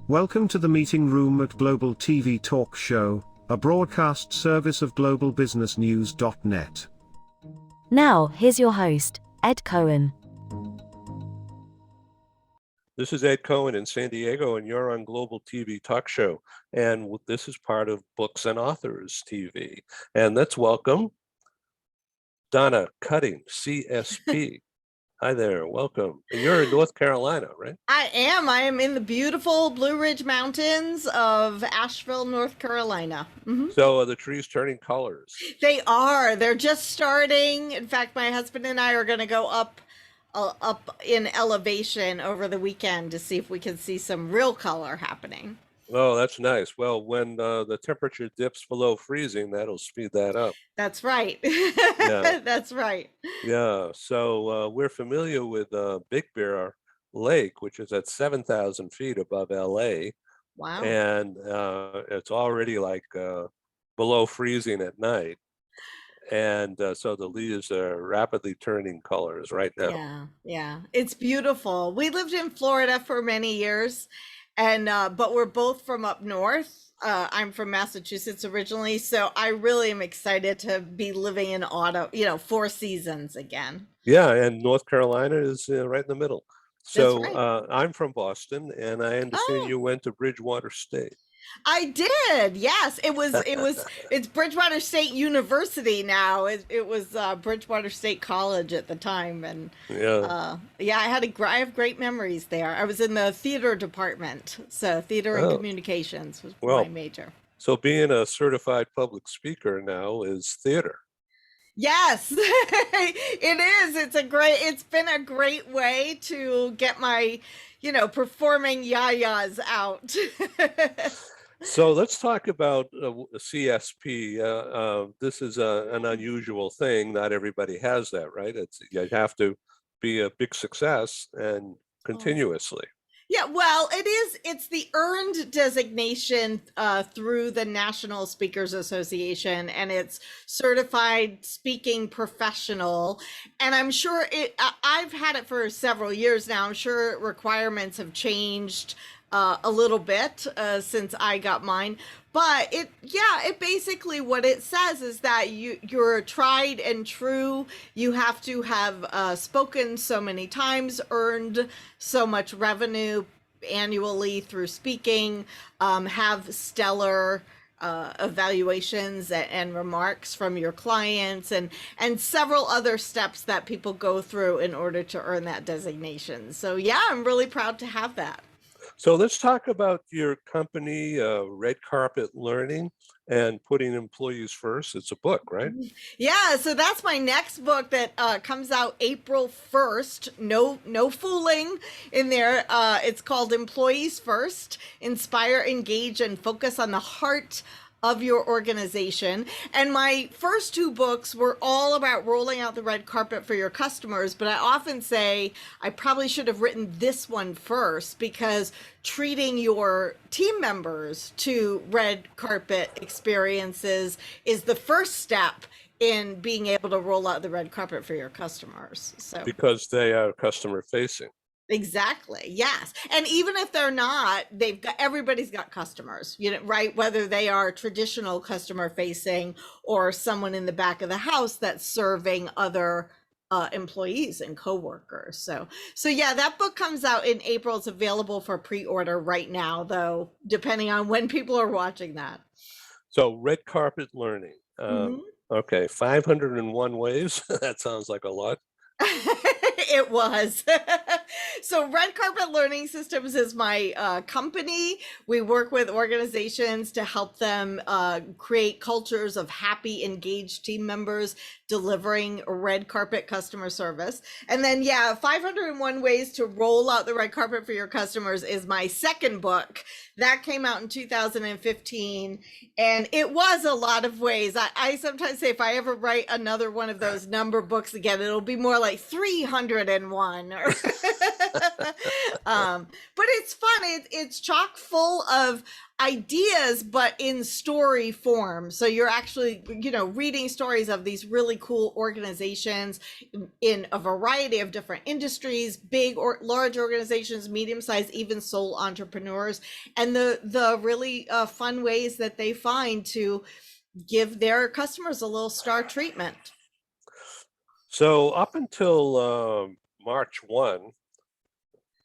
Welcome to the meeting room at Global TV Talk Show, a broadcast service of globalbusinessnews.net. Now, here's your host, Ed Cohen. This is Ed Cohen in San Diego, and you're on Global TV Talk Show. And this is part of Books and Authors TV. And let's welcome Donna Cutting, CSP. Hi there, welcome. And you're in North Carolina, right? I am. I am in the beautiful Blue Ridge Mountains of Asheville, North Carolina. Mm-hmm. So are the trees turning colors? They are. They're just starting. In fact, my husband and I are going to go up in elevation over the weekend to see if we can see some real color happening. Oh, that's nice. Well, when the temperature dips below freezing, that'll speed that up. That's right. Yeah. That's right. Yeah. So we're familiar with Big Bear Lake, which is at 7,000 feet above LA. Wow. And it's already like below freezing at night. And so the leaves are rapidly turning colors right now. Yeah. It's beautiful. We lived in Florida for many years. And but we're both from up north. I'm from Massachusetts originally, so I really am excited to be living in autumn, four seasons again. Yeah, and North Carolina is right in the middle. So That's right. I'm from Boston, and I understand you went to Bridgewater State. I did. Yes, it's Bridgewater State University now. It was Bridgewater State College at the time, and I have great memories there. I was in the theater department, so theater and communications was my major. So being a certified public speaker now is theater. Yes, it is. It's been a great way to get my, performing yayas out. So let's talk about CSP. This is an unusual thing. Not everybody has that, right? You have to be a big success and continuously. Yeah, well, it's the earned designation through the National Speakers Association, and it's certified speaking professional. And I'm sure I've had it for several years now. I'm sure requirements have changed a little bit since I got mine. But it basically, what it says is that you're tried and true. You have to have spoken so many times, earned so much revenue annually through speaking, have stellar evaluations and remarks from your clients, and several other steps that people go through in order to earn that designation. So yeah, I'm really proud to have that. So let's talk about your company, Red Carpet Learning, and putting employees first. It's a book, right? Yeah, so that's my next book that comes out April 1st. No fooling in there. It's called Employees First: Inspire, Engage, and Focus on the Heart of Your Organization. And my first two books were all about rolling out the red carpet for your customers, but I often say I probably should have written this one first, because treating your team members to red carpet experiences is the first step in being able to roll out the red carpet for your customers. So because they are customer facing. Exactly. Yes. And even if they're not, everybody's got customers, right? Whether they are traditional customer facing or someone in the back of the house that's serving other employees and coworkers. So yeah, that book comes out in April. It's available for pre-order right now, though, depending on when people are watching that. So Red Carpet Learning. Okay. 501 ways. That sounds like a lot. It was. So Red Carpet Learning Systems is my company. We work with organizations to help them create cultures of happy, engaged team members delivering red carpet customer service. And then, 501 Ways to Roll Out the Red Carpet for Your Customers is my second book. That came out in 2015, and it was a lot of ways. I sometimes say if I ever write another one of those number books again, it'll be more like 301. But it's fun. It's chock full of ideas, but in story form. So you're actually, reading stories of these really cool organizations in a variety of different industries, big or large organizations, medium-sized, even sole entrepreneurs, and the really fun ways that they find to give their customers a little star treatment. So up until March 1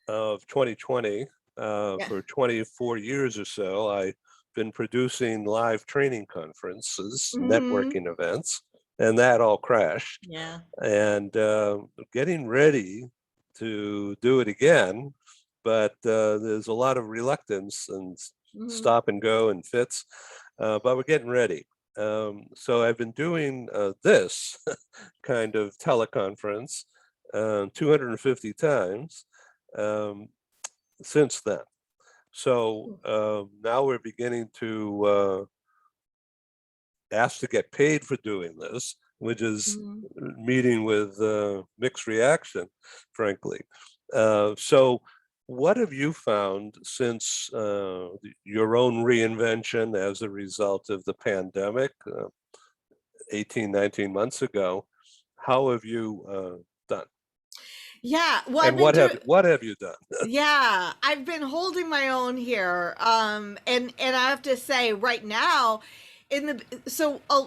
of 2020, Yeah. for 24 years or so, I've been producing live training conferences, networking events, and that all crashed. Yeah. And getting ready to do it again, but there's a lot of reluctance and stop and go and fits, but we're getting ready. So I've been doing this kind of teleconference 250 times since then. So now we're beginning to ask to get paid for doing this, which is meeting with mixed reaction, frankly. So what have you found since your own reinvention as a result of the pandemic 18, 19 months ago? How have you done? Yeah. Well, And what have you done? yeah, I've been holding my own here. And I have to say right now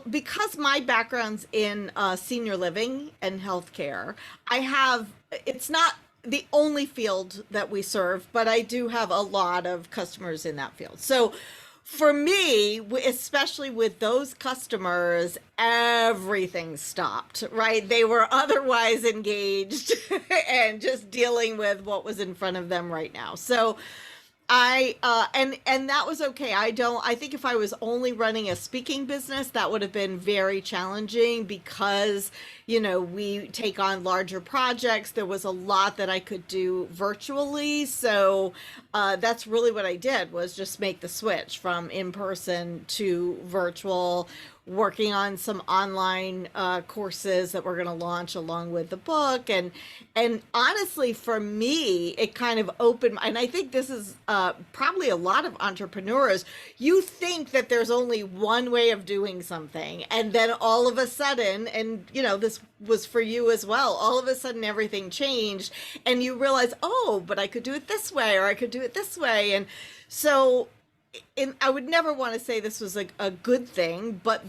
because my background's in senior living and healthcare, it's not the only field that we serve, but I do have a lot of customers in that field. So for me, especially with those customers, everything stopped, right? They were otherwise engaged and just dealing with what was in front of them right now. So and that was okay. I think if I was only running a speaking business, that would have been very challenging because, we take on larger projects. There was a lot that I could do virtually. So that's really what I did, was just make the switch from in-person to virtual, working on some online courses that we're going to launch along with the book. And honestly, for me, it kind of opened, and I think this is probably a lot of entrepreneurs, you think that there's only one way of doing something, and then all of a sudden, and this was for you as well, all of a sudden everything changed, and you realize, oh, but I could do it this way, or I could do it this way. And so I would never want to say this was like a good thing, but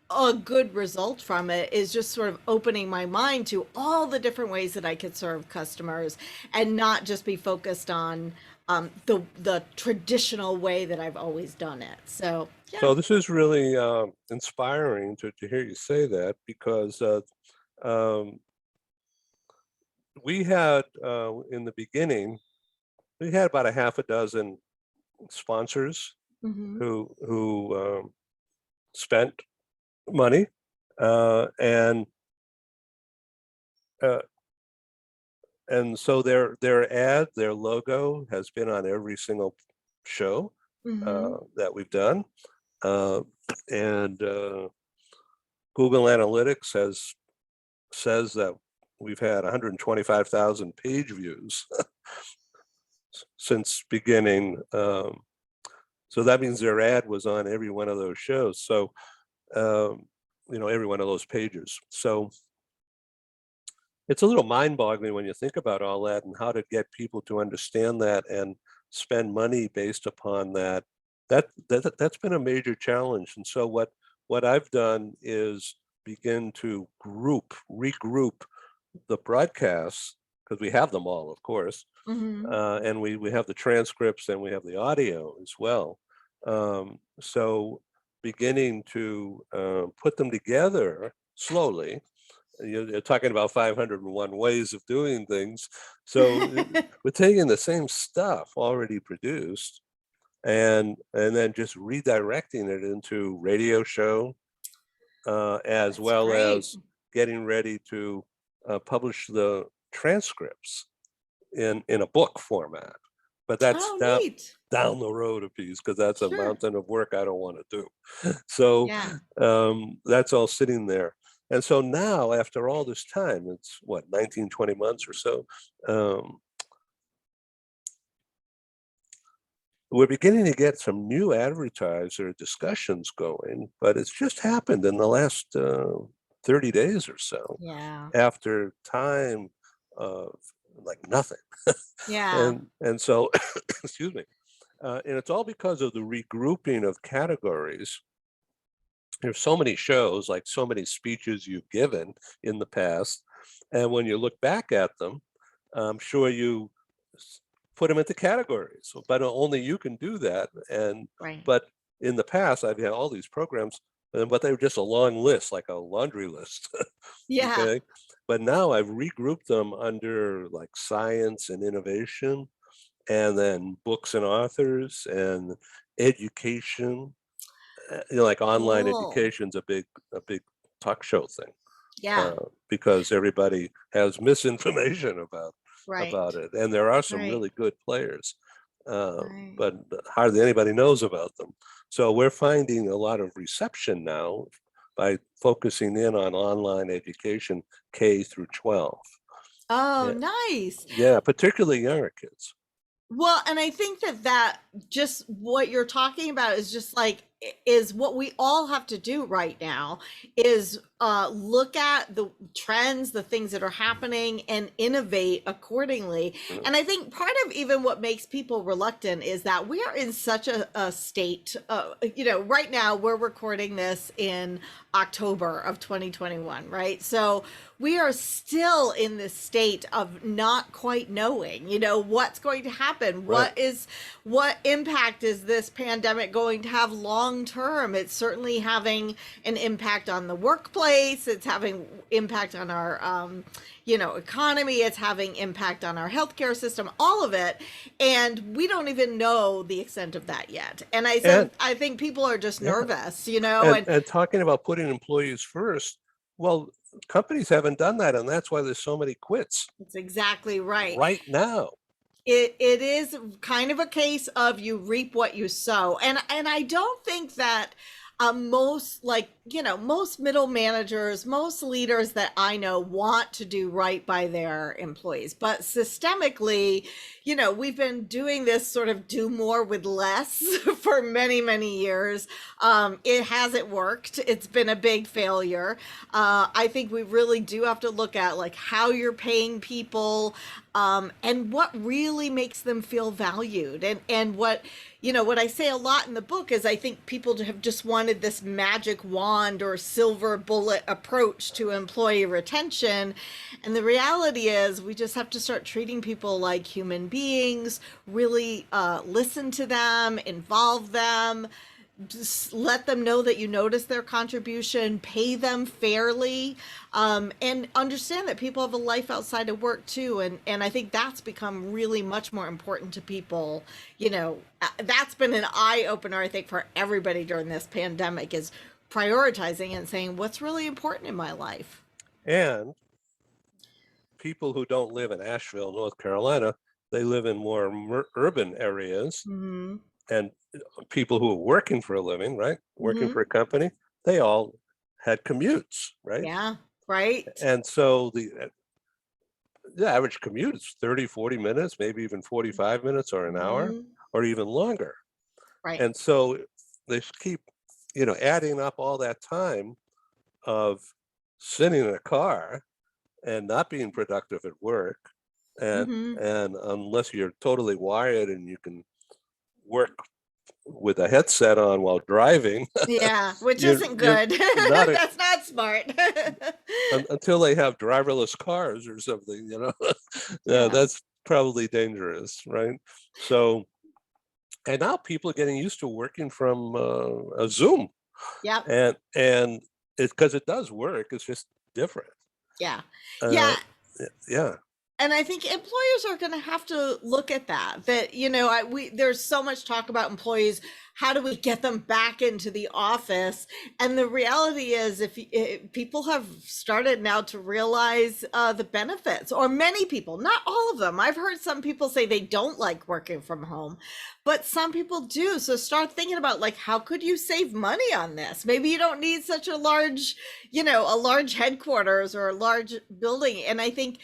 a good result from it is just sort of opening my mind to all the different ways that I could serve customers and not just be focused on the traditional way that I've always done it. So, yeah. So this is really inspiring to hear you say that, because we had in the beginning, we had about a half a dozen sponsors who spent money and so their logo has been on every single show that we've done, and Google Analytics says that we've had 125,000 page views since beginning. So that means their ad was on every one of those shows. So, every one of those pages. So it's a little mind-boggling when you think about all that and how to get people to understand that and spend money based upon that. That's been a major challenge. And so what I've done is begin to regroup the broadcasts, because we have them all, of course, and we have the transcripts and we have the audio as well. So beginning to put them together slowly. You're talking about 501 ways of doing things. So we're taking the same stuff already produced and then just redirecting it into radio show, as That's well great. as getting ready to publish the transcripts in a book format. But that's neat. down the road a piece, because that's a Sure. mountain of work I don't want to do. So Yeah. that's all sitting there. And so now, after all this time, it's 19, 20 months or so, we're beginning to get some new advertiser discussions going, but it's just happened in the last 30 days or so, Yeah. after time of like nothing. Yeah. And so, excuse me, and it's all because of the regrouping of categories. There's so many shows, like so many speeches you've given in the past, and when you look back at them, I'm sure you put them into categories, but only you can do that. And Right. but in the past, I've had all these programs, but they were just a long list, like a laundry list. Yeah. Okay, but now I've regrouped them under like science and innovation, and then books and authors and education. Like online Cool. education's a big talk show thing, Yeah. because everybody has misinformation about Right. it, and there are some Right. really good players, Right. but hardly anybody knows about them. So we're finding a lot of reception now by focusing in on online education, K through 12. Oh, Yeah, nice. yeah, particularly younger kids. Well, and I think that just what you're talking about is just like is what we all have to do right now is look at the trends, the things that are happening, and innovate accordingly. Mm. And I think part of even what makes people reluctant is that we are in such a state. Right now we're recording this in October of 2021, right? So we are still in this state of not quite knowing, what's going to happen. Right. What impact is this pandemic going to have long term? It's certainly having an impact on the workplace. It's having impact on our, economy. It's having impact on our healthcare system, all of it. And we don't even know the extent of that yet. And And I think people are just yeah, nervous, and talking about putting employees first, well, companies haven't done that, and that's why there's so many quits it's exactly right. right now. It is kind of a case of you reap what you sow, and I don't think that most middle managers, most leaders that I know want to do right by their employees, but systemically, we've been doing this sort of do more with less for many years. It hasn't worked. It's been a big failure. I think we really do have to look at like how you're paying people, and what really makes them feel valued, and what I say a lot in the book is I think people have just wanted this magic wand or silver bullet approach to employee retention. And the reality is we just have to start treating people like human beings, really listen to them, involve them, just let them know that you notice their contribution, pay them fairly, and understand that people have a life outside of work too. And I think that's become really much more important to people. That's been an eye opener, I think, for everybody during this pandemic, is prioritizing and saying what's really important in my life. And people who don't live in Asheville, North Carolina, they live in more urban areas, Mm-hmm. and people who are working for a living, right, working Mm-hmm. for a company, they all had commutes, right? Yeah. Right. And so the average commute is 30, 40 minutes, maybe even 45 minutes or an hour, Mm-hmm. or even longer. Right. And so they keep, adding up all that time of sitting in a car and not being productive at work. And Mm-hmm. and unless you're totally wired and you can work with a headset on while driving, Yeah, which you're isn't you're good. not That's not smart. until they have driverless cars or something, Yeah. that's probably dangerous, right? So, and now people are getting used to working from a Zoom, Yep. and it's because it does work. It's just different. Yeah. Uh, Yeah. yeah, And I think employers are going to have to look at that there's so much talk about employees. How do we get them back into the office? And the reality is, if people have started now to realize the benefits, or many people, not all of them. I've heard some people say they don't like working from home, but some people do. So start thinking about, like, how could you save money on this? Maybe you don't need such a large headquarters or a large building. And I think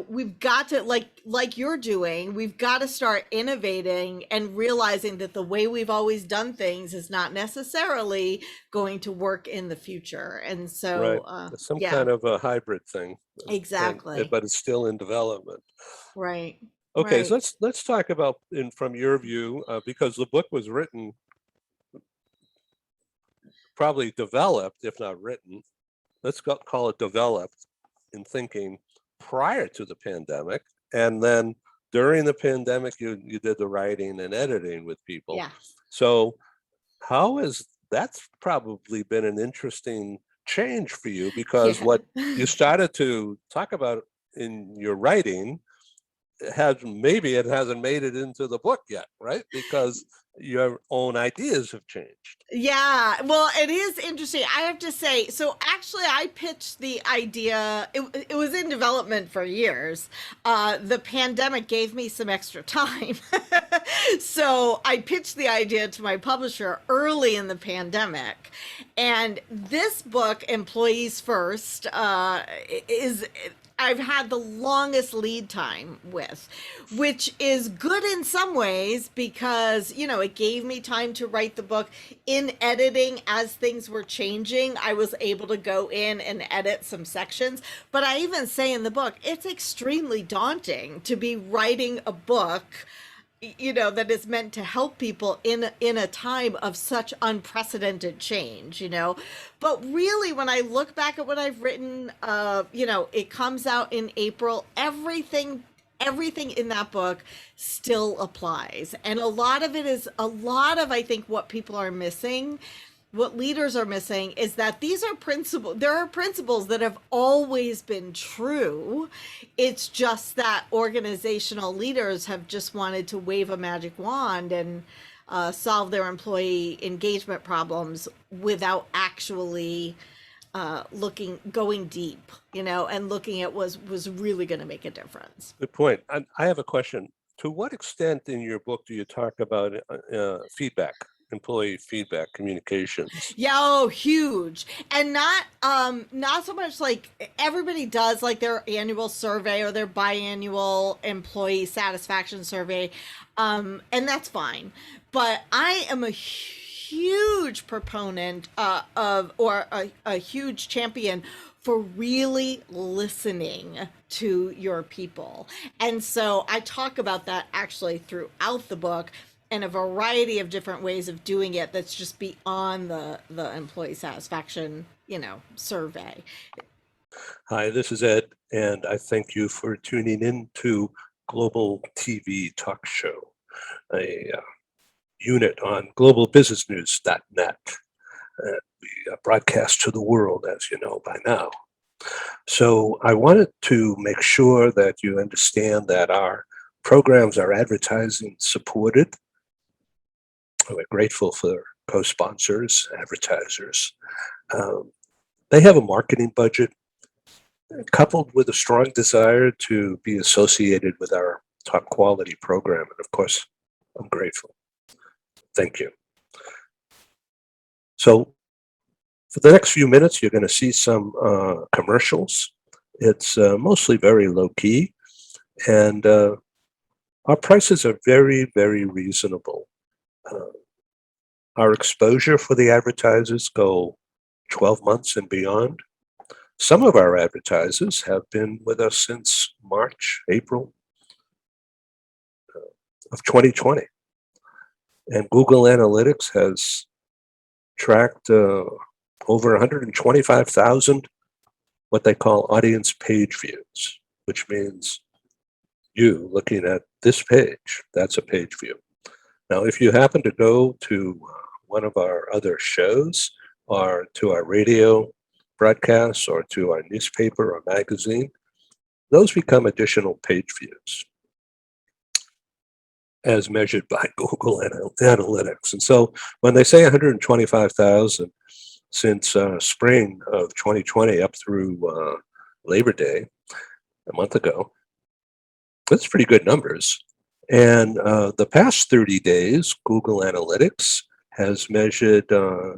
we've got to, like you're doing, we've got to start innovating and realizing that the way we've always done things is not necessarily going to work in the future. And Right. so Some yeah, kind of a hybrid thing, exactly. but it's still in development. Right. Okay, so Right. let's talk about from your view, because the book was written, probably developed, if not written. Let's call it developed in thinking prior to the pandemic, and then during the pandemic, you did the writing and editing with people. Yeah. So how has that's probably been an interesting change for you, because Yeah. what you started to talk about in your writing maybe it hasn't made it into the book yet, right? Because your own ideas have changed. Yeah, well, it is interesting. I have to say, so actually, I pitched the idea. It was in development for years. The pandemic gave me some extra time. So I pitched the idea to my publisher early in the pandemic. And this book, Employees First, is I've had the longest lead time with, which is good in some ways because, it gave me time to write the book. In editing, as things were changing, I was able to go in and edit some sections. But I even say in the book, it's extremely daunting to be writing a book that is meant to help people in a time of such unprecedented change. But really, when I look back at what I've written, it comes out in April. Everything in that book still applies, and a lot of I think what people are missing, what leaders are missing, is that there are principles that have always been true. It's just that organizational leaders have just wanted to wave a magic wand and solve their employee engagement problems without actually going deep, and looking at was really going to make a difference. Good point. I have a question. To what extent in your book do you talk about feedback, employee feedback, communications? Yeah, oh, huge. And not so much like everybody does like their annual survey or their biannual employee satisfaction survey. And that's fine. But I am a huge proponent a huge champion for really listening to your people. And so I talk about that actually throughout the book, and a variety of different ways of doing it that's just beyond the employee satisfaction, survey. Hi, this is Ed, and I thank you for tuning in to Global TV Talk Show, a unit on globalbusinessnews.net. We broadcast to the world, as you know by now. So I wanted to make sure that you understand that our programs are advertising supported. We're grateful for co-sponsors, advertisers. They have a marketing budget coupled with a strong desire to be associated with our top quality program. And of course, I'm grateful. Thank you. So for the next few minutes, you're going to see some commercials. It's mostly very low key, and our prices are very, very reasonable. Our exposure for the advertisers go 12 months and beyond. Some of our advertisers have been with us since March, April of 2020. And Google Analytics has tracked over 125,000 what they call audience page views, which means you looking at this page, that's a page view. Now, if you happen to go to one of our other shows or to our radio broadcasts or to our newspaper or magazine, those become additional page views as measured by Google Analytics. And so when they say 125,000 since spring of 2020 up through Labor Day, a month ago, that's pretty good numbers. And the past 30 days, Google Analytics has measured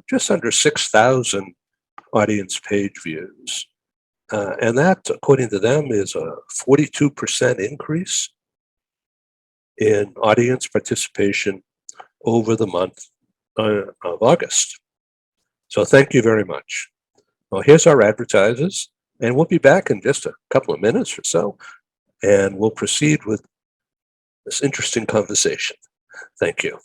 just under 6,000 audience page views. And that, according to them, is a 42% increase in audience participation over the month of August. So thank you very much. Well, here's our advertisers, and we'll be back in just a couple of minutes or so, and we'll proceed with this interesting conversation. Thank you.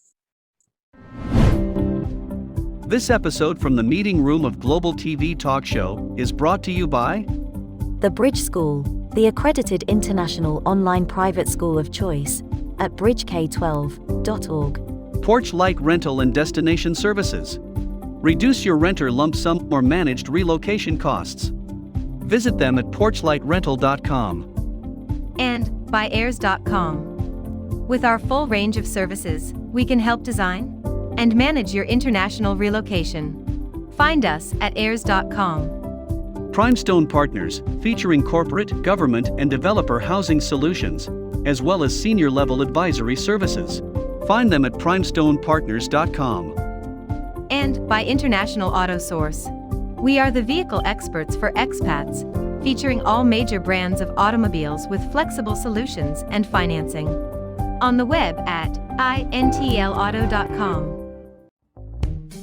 This episode from the meeting room of Global TV Talk Show is brought to you by The Bridge School, the accredited international online private school of choice, at bridgek12.org. Porch Light Rental and Destination Services. Reduce your renter lump sum or managed relocation costs. Visit them at porchlightrental.com. And by airs.com. With our full range of services, we can help design and manage your international relocation. Find us at airs.com. Primestone Partners, featuring corporate, government, and developer housing solutions, as well as senior-level advisory services. Find them at primestonepartners.com. And by International Auto Source. We are the vehicle experts for expats, featuring all major brands of automobiles with flexible solutions and financing. On the web at intlauto.com.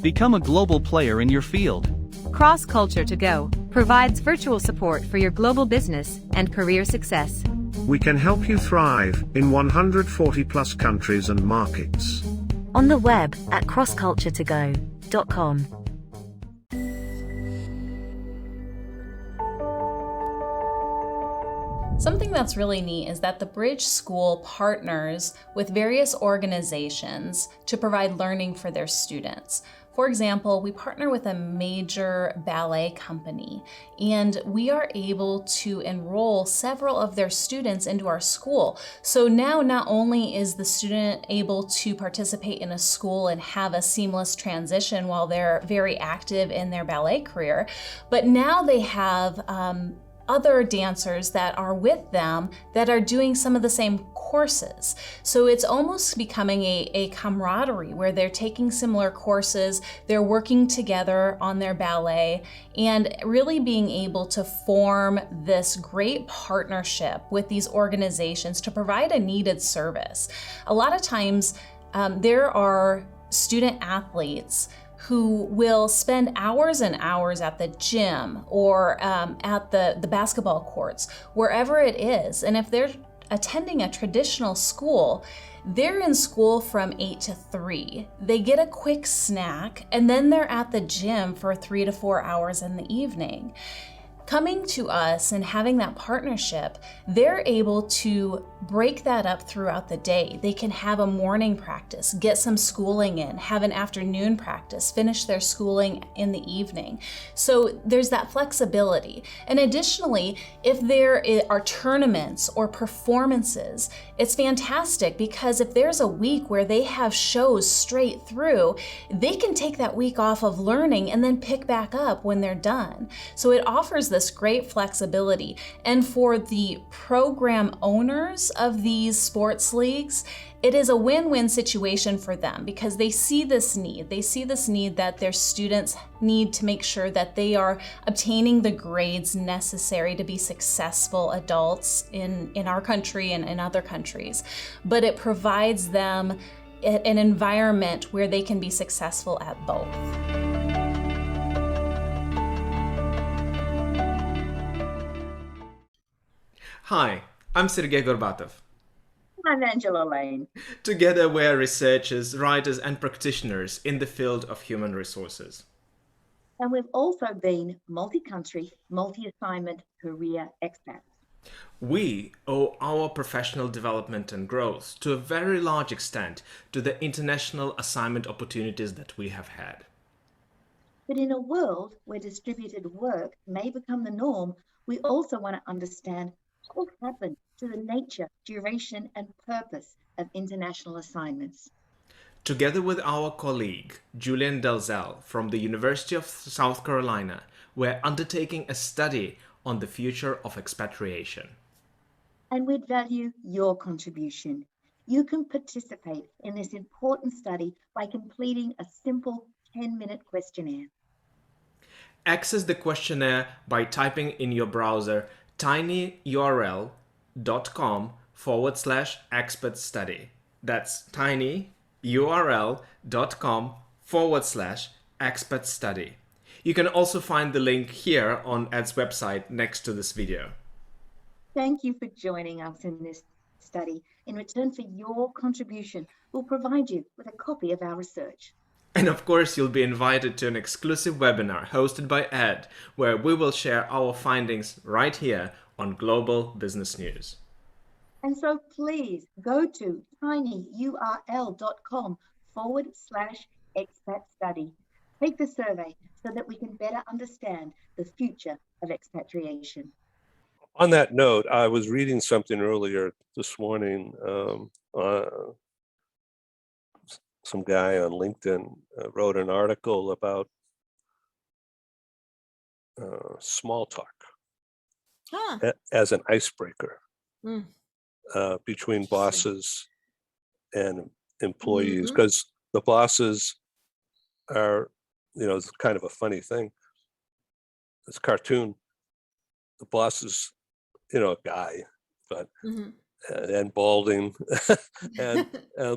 Become a global player in your field. Cross Culture to Go provides virtual support for your global business and career success. We can help you thrive in 140 plus countries and markets. On the web at crossculturetogo.com. Something that's really neat is that the Bridge School partners with various organizations to provide learning for their students. For example, we partner with a major ballet company, and we are able to enroll several of their students into our school. So now not only is the student able to participate in a school and have a seamless transition while they're very active in their ballet career, but now they have other dancers that are with them that are doing some of the same courses. So it's almost becoming a camaraderie where they're taking similar courses, they're working together on their ballet, and really being able to form this great partnership with these organizations to provide a needed service. A lot of times there are student athletes who will spend hours and hours at the gym or at the basketball courts, wherever it is. And if they're attending a traditional school, they're in school from 8 to 3. They get a quick snack, and then they're at the gym for 3 to 4 hours in the evening. Coming to us and having that partnership, they're able to break that up throughout the day. They can have a morning practice, get some schooling in, have an afternoon practice, finish their schooling in the evening. So there's that flexibility. And additionally, if there are tournaments or performances, it's fantastic because if there's a week where they have shows straight through, they can take that week off of learning and then pick back up when they're done. So it offers this great flexibility. And for the program owners of these sports leagues, it is a win-win situation for them because they see this need. They see this need that their students need to make sure that they are obtaining the grades necessary to be successful adults in our country and in other countries. But it provides them an environment where they can be successful at both. Hi, I'm Sergey Gorbatov. I'm Angela Lane. Together we are researchers, writers and practitioners in the field of human resources. And we've also been multi-country, multi-assignment career expats. We owe our professional development and growth to a very large extent to the international assignment opportunities that we have had. But in a world where distributed work may become the norm, we also want to understand what will happen to the nature, duration, and purpose of international assignments. Together with our colleague, Julian Dalzell from the University of South Carolina, we're undertaking a study on the future of expatriation. And we'd value your contribution. You can participate in this important study by completing a simple 10-minute questionnaire. Access the questionnaire by typing in your browser tinyurl.com/expert study. That's tinyurl.com/expert study. You can also find the link here on Ed's website next to this video. Thank you for joining us in this study. In return for your contribution, we'll provide you with a copy of our research. And of course, you'll be invited to an exclusive webinar hosted by Ed, where we will share our findings right here on Global Business News. And so please go to tinyurl.com/expat study. Take the survey so that we can better understand the future of expatriation. On that note, I was reading something earlier this morning. Some guy on LinkedIn wrote an article about small talk as an icebreaker between bosses and employees, because the bosses are, it's kind of a funny thing. This cartoon, the boss is, a guy, but and balding and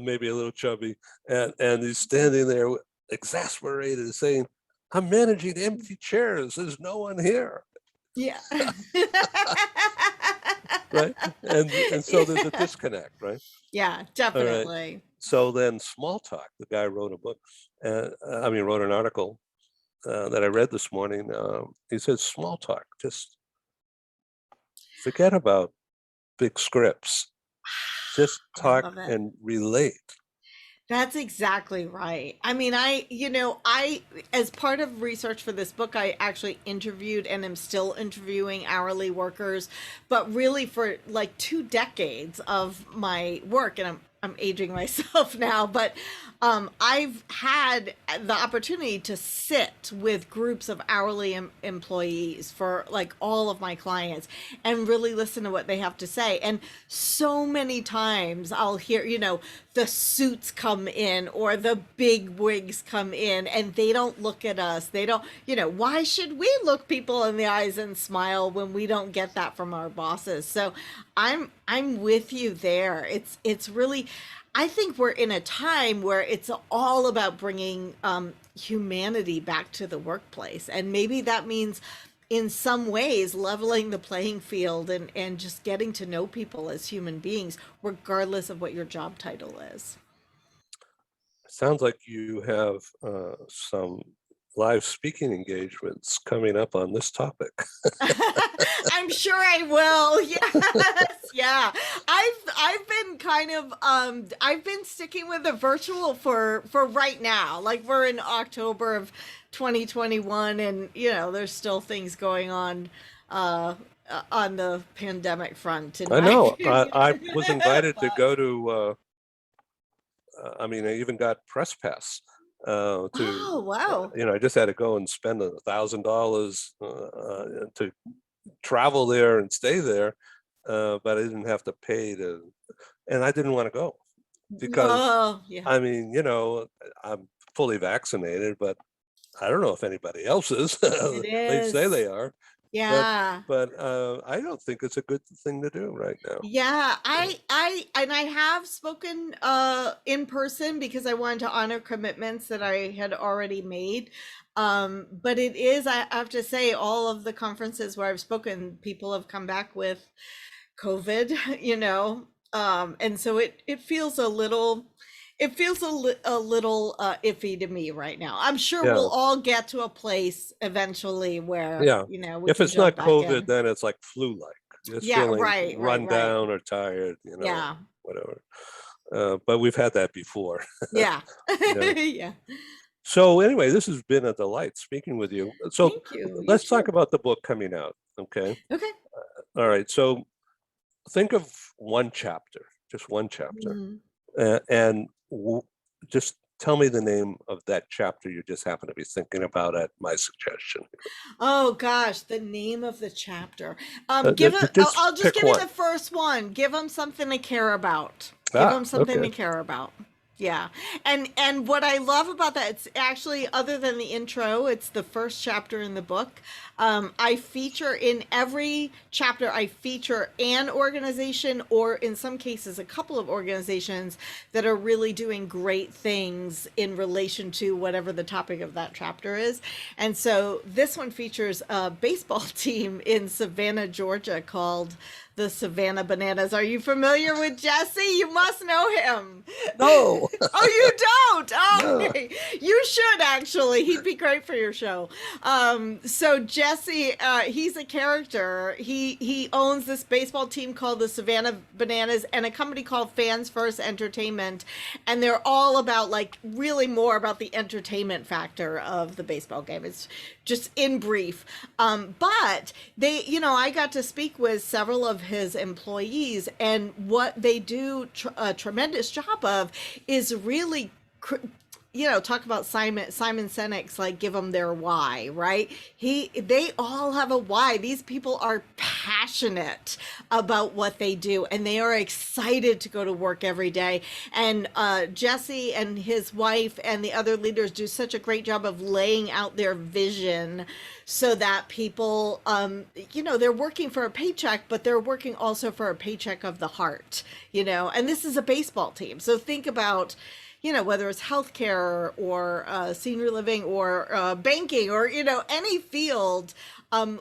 maybe a little chubby, and he's standing there exasperated saying, "I'm managing empty chairs, there's no one here." Yeah. Right. And so there's a disconnect, right? Yeah, definitely. Right. So then small talk, the guy wrote a book, wrote an article that I read this morning. He says small talk, just forget about big scripts, just talk and relate. That's exactly right. I mean, I as part of research for this book, I actually interviewed and am still interviewing hourly workers, but really for like 2 decades of my work, and I'm aging myself now, but I've had the opportunity to sit with groups of hourly employees for like all of my clients and really listen to what they have to say. And so many times I'll hear, the suits come in or the big wigs come in and they don't look at us. They don't, why should we look people in the eyes and smile when we don't get that from our bosses? So I'm with you there. It's really, I think we're in a time where it's all about bringing humanity back to the workplace. And maybe that means in some ways leveling the playing field and just getting to know people as human beings, regardless of what your job title is. Sounds like you have some live speaking engagements coming up on this topic. I'm sure I will. Yes. Yeah. I've been kind of I've been sticking with the virtual for right now. Like we're in October of 2021 and there's still things going on the pandemic front. I know. I was invited to go to I even got press pass. Oh wow! I just had to go and spend $1,000 to travel there and stay there, but I didn't have to pay and I didn't want to go because I'm fully vaccinated, but I don't know if anybody else is. They say they are. Yeah. But I don't think it's a good thing to do right now. Yeah, I have spoken in person because I wanted to honor commitments that I had already made. But it is, I have to say, all of the conferences where I've spoken, people have come back with COVID, and so it feels a little iffy to me right now. I'm sure we'll all get to a place eventually where, we if it's not COVID, then it's like flu-like. Just feeling run down or tired, whatever. But we've had that before. Yeah. Yeah. So anyway, this has been a delight speaking with you. So Thank you. Let's talk about the book coming out. Okay. Okay. All right. So think of one chapter, just one chapter, and just tell me the name of that chapter you just happen to be thinking about at my suggestion. Oh gosh, the name of the chapter. I'll just give you the first one. Give them something to care about. Give them something to care about. Yeah. And what I love about that, it's actually, other than the intro, it's the first chapter in the book. I feature in every chapter, I feature an organization, or in some cases, a couple of organizations that are really doing great things in relation to whatever the topic of that chapter is. And so this one features a baseball team in Savannah, Georgia called the Savannah Bananas. Are you familiar with Jesse? You must know him. No. Oh, you don't? Oh, No. okay. You should, actually. He'd be great for your show. So Jesse, he's a character. He owns this baseball team called the Savannah Bananas and a company called Fans First Entertainment. And they're all about, like, really more about the entertainment factor of the baseball game. It's just in brief. But they, I got to speak with several of his employees, and what they do a tremendous job of is really, talk about Simon Sinek's, like, give them their why, right? They all have a why. These people are passionate about what they do, and they are excited to go to work every day. And Jesse and his wife and the other leaders do such a great job of laying out their vision so that people, they're working for a paycheck, but they're working also for a paycheck of the heart, and this is a baseball team. So think about, whether it's healthcare or senior living or banking or, any field,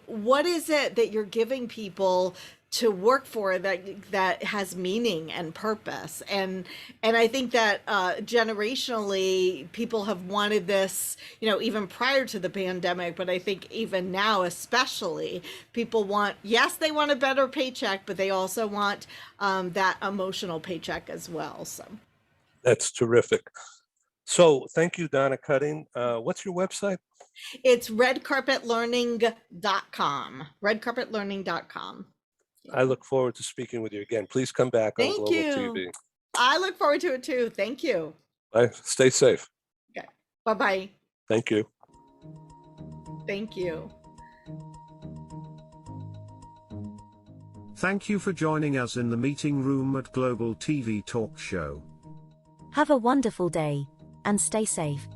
what is it that you're giving people to work for that has meaning and purpose? And I think that generationally, people have wanted this, even prior to the pandemic, but I think even now, especially, people want, yes, they want a better paycheck, but they also want that emotional paycheck as well. So. That's terrific. So thank you, Donna Cutting. What's your website? It's redcarpetlearning.com. Redcarpetlearning.com. I look forward to speaking with you again. Please come back on Thank Global you. TV. I look forward to it too. Thank you. Bye. Stay safe. Okay. Bye-bye. Thank you. Thank you. Thank you for joining us in the meeting room at Global TV Talk Show. Have a wonderful day, and stay safe.